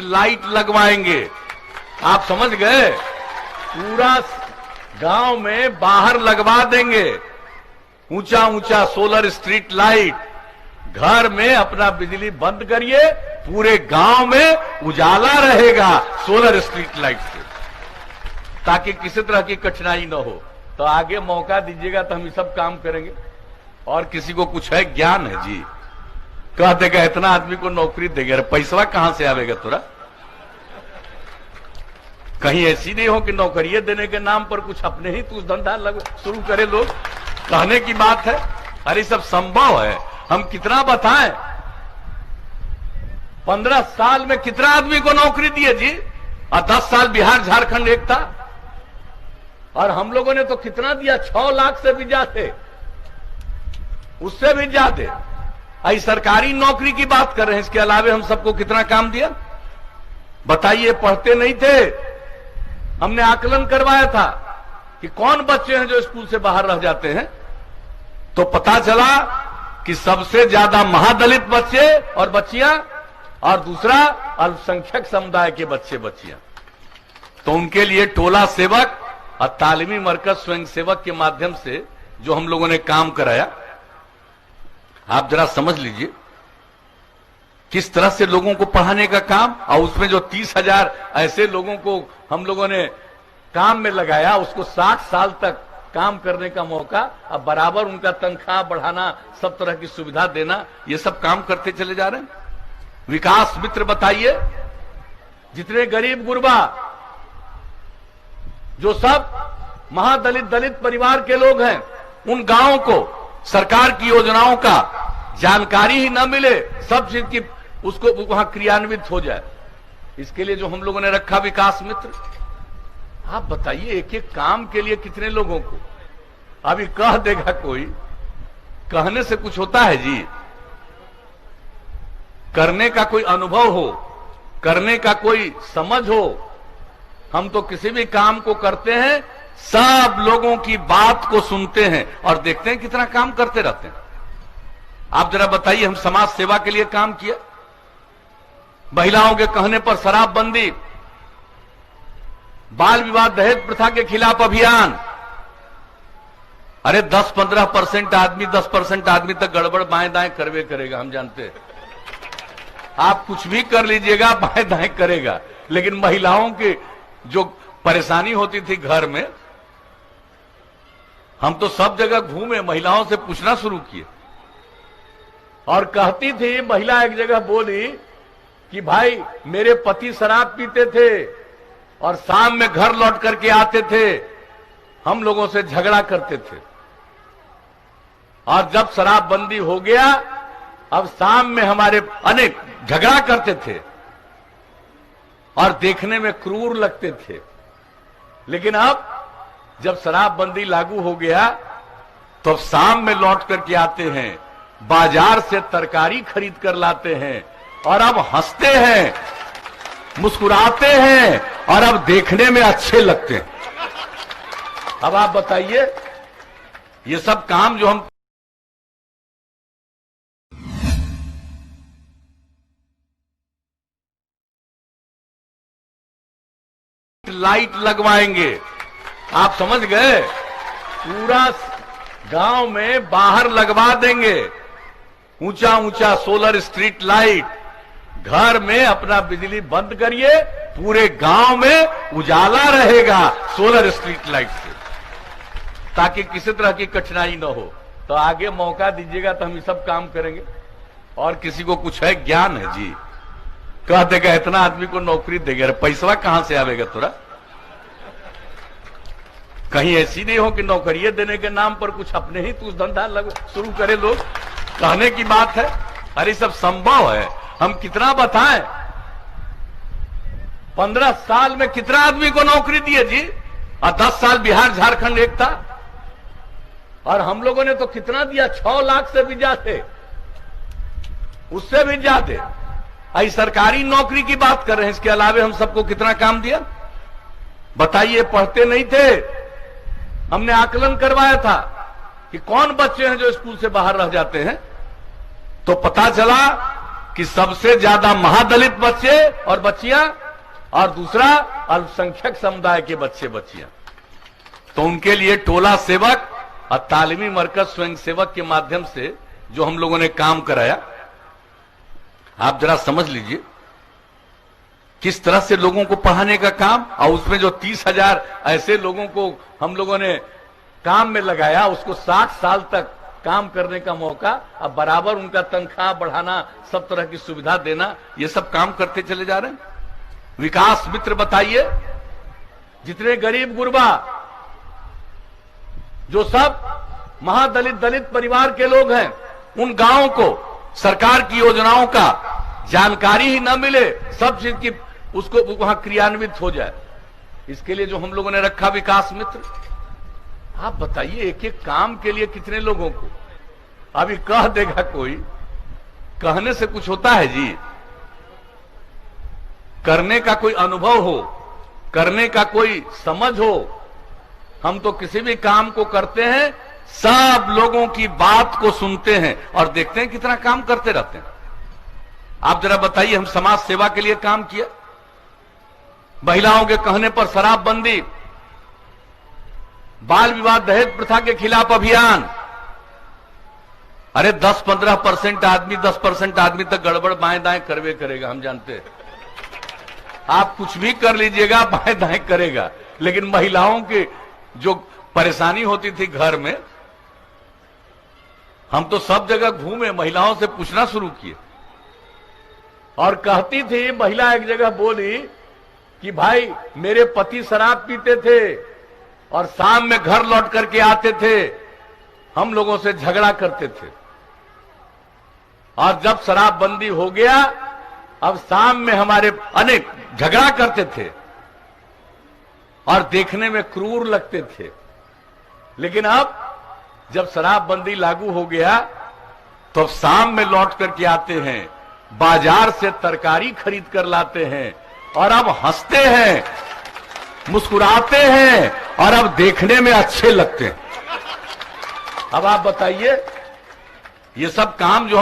Light लगवाएंगे। आप समझ गए? पूरा गांव में बाहर लगवा देंगे ऊंचा ऊंचा सोलर स्ट्रीट लाइट। घर में अपना बिजली बंद करिए, पूरे गांव में उजाला रहेगा सोलर स्ट्रीट लाइट से, ताकि किसी तरह की कठिनाई न हो। तो आगे मौका दीजिएगा तो हम ये सब काम करेंगे। और किसी को कुछ है ज्ञान है जी, कह देगा इतना आदमी को नौकरी देगा, पैसा कहां से आवेगा तोरा? कहीं ऐसी नहीं हो कि नौकरियां देने के नाम पर कुछ अपने ही कुछ धंधा शुरू करे लोग, कहने की बात है। अरे सब संभव है, हम कितना बताएं। 15 साल में कितना आदमी को नौकरी दिए जी, और 10 साल बिहार झारखंड एक था, और हम लोगों ने तो कितना दिया, 6 लाख से भी ज्यादा, उससे भी ज्यादा। आई सरकारी नौकरी की बात कर रहे हैं, इसके अलावे हम सबको कितना काम दिया बताइए? पढ़ते नहीं थे, हमने आकलन करवाया था कि कौन बच्चे हैं जो स्कूल से बाहर रह जाते हैं, तो पता चला कि सबसे ज्यादा महादलित बच्चे और बच्चियां, और दूसरा अल्पसंख्यक समुदाय के बच्चे बच्चियां। तो उनके लिए टोला सेवक और तालीमी मरकज स्वयं सेवक के माध्यम से जो हम लोगों ने काम कराया, आप जरा समझ लीजिए किस तरह से लोगों को पढ़ाने का काम। और उसमें जो 30,000 ऐसे लोगों को हम लोगों ने काम में लगाया, उसको 60 साल तक काम करने का मौका, अब बराबर उनका तनख्वाह बढ़ाना, सब तरह की सुविधा देना, ये सब काम करते चले जा रहे हैं। विकास मित्र बताइए, जितने गरीब गुरबा, जो सब महादलित दलित परिवार के लोग हैं, उन गांवों को सरकार की योजनाओं का जानकारी ही न मिले, सब चीज की उसको वहां क्रियान्वित हो जाए, इसके लिए जो हम लोगों ने रखा विकास मित्र। आप बताइए एक एक काम के लिए कितने लोगों को, अभी कह देगा कोई, कहने से कुछ होता है जी? करने का कोई अनुभव हो, करने का कोई समझ हो। हम तो किसी भी काम को करते हैं, सब लोगों की बात को सुनते हैं और देखते हैं कितना काम करते रहते हैं। आप जरा बताइए, हम समाज सेवा के लिए काम किया, महिलाओं के कहने पर शराबबंदी, बाल विवाह दहेज प्रथा के खिलाफ अभियान। अरे 10-15% आदमी, 10% आदमी तक गड़बड़ बाएं दाएं करवे करेगा, हम जानते हैं। आप कुछ भी कर लीजिएगा, बाएं दाएं करेगा, लेकिन महिलाओं की जो परेशानी होती थी घर में, हम तो सब जगह घूमे, महिलाओं से पूछना शुरू किए, और कहती थी महिला, एक जगह बोली कि भाई मेरे पति शराब पीते थे और शाम में घर लौट करके आते थे, हम लोगों से झगड़ा करते थे, और जब शराबबंदी हो गया, अब शाम में हमारे अनेक झगड़ा करते थे और देखने में क्रूर लगते थे, लेकिन अब जब शराबबंदी लागू हो गया तो शाम में लौट करके आते हैं, बाजार से तरकारी खरीद कर लाते हैं, और अब हंसते हैं, मुस्कुराते हैं, और अब देखने में अच्छे लगते हैं। अब आप बताइए, ये सब काम जो हम लाइट लगवाएंगे, आप समझ गए? पूरा गांव में बाहर लगवा देंगे ऊंचा ऊंचा सोलर स्ट्रीट लाइट। घर में अपना बिजली बंद करिए, पूरे गांव में उजाला रहेगा सोलर स्ट्रीट लाइट से, ताकि किसी तरह की कठिनाई न हो। तो आगे मौका दीजिएगा तो हम ये सब काम करेंगे। और किसी को कुछ है ज्ञान है जी, कह देगा इतना आदमी को नौकरी देगा, पैसा कहां से आवेगा तोरा? कहीं ऐसी नहीं हो कि नौकरियां देने के नाम पर कुछ अपने ही कुछ धंधा शुरू करे लोग, कहने की बात है। अरे सब संभव है, हम कितना बताएं। 15 साल में कितना आदमी को नौकरी दिए जी, और 10 साल बिहार झारखंड एक था, और हम लोगों ने तो कितना दिया, 6 लाख से भी ज्यादा, उससे भी ज्यादा। आई सरकारी नौकरी की बात कर रहे हैं, इसके अलावे हम सबको कितना काम दिया बताइए? पढ़ते नहीं थे, हमने आकलन करवाया था कि कौन बच्चे हैं जो स्कूल से बाहर रह जाते हैं, तो पता चला कि सबसे ज्यादा महादलित बच्चे और बच्चियां और दूसरा अल्पसंख्यक समुदाय के बच्चे बच्चियां। तो उनके लिए टोला सेवक और तालीमी मरकज स्वयं सेवक के माध्यम से जो हम लोगों ने काम कराया, आप जरा समझ लीजिए किस तरह से लोगों को पढ़ाने का काम। और उसमें जो 30,000 ऐसे लोगों को हम लोगों ने काम में लगाया, उसको 60 साल तक काम करने का मौका, अब बराबर उनका तनख्वाह बढ़ाना, सब तरह की सुविधा देना, ये सब काम करते चले जा रहे हैं। विकास मित्र बताइए, जितने गरीब गुरबा जो सब महादलित दलित परिवार के लोग हैं, उन गांवों को सरकार की योजनाओं का जानकारी ही न मिले, सब चीज की उसको वहां क्रियान्वित हो जाए, इसके लिए जो हम लोगों ने रखा विकास मित्र। आप बताइए एक एक काम के लिए कितने लोगों को। अभी कह देगा कोई, कहने से कुछ होता है जी? करने का कोई अनुभव हो, करने का कोई समझ हो। हम तो किसी भी काम को करते हैं, सब लोगों की बात को सुनते हैं और देखते हैं कितना काम करते रहते हैं। आप जरा बताइए, हम समाज सेवा के लिए काम किया, महिलाओं के कहने पर शराबबंदी, बाल विवाह दहेज प्रथा के खिलाफ अभियान। अरे 10-15% आदमी, 10% आदमी तक गड़बड़ बाएं दाएं करवे करेगा, हम जानते हैं। आप कुछ भी कर लीजिएगा, बाएं दाएं करेगा, लेकिन महिलाओं की जो परेशानी होती थी घर में, हम तो सब जगह घूमे, महिलाओं से पूछना शुरू किए और कहती थी महिला, एक जगह बोली कि भाई मेरे पति शराब पीते थे और शाम में घर लौट करके आते थे, हम लोगों से झगड़ा करते थे, और जब शराबबंदी हो गया, अब शाम में हमारे अनेक झगड़ा करते थे और देखने में क्रूर लगते थे, लेकिन अब जब शराबबंदी लागू हो गया तो अब शाम में लौट करके आते हैं, बाजार से तरकारी खरीद कर लाते हैं और अब हंसते हैं, मुस्कुराते हैं और अब देखने में अच्छे लगते हैं। अब आप बताइए, ये सब काम जो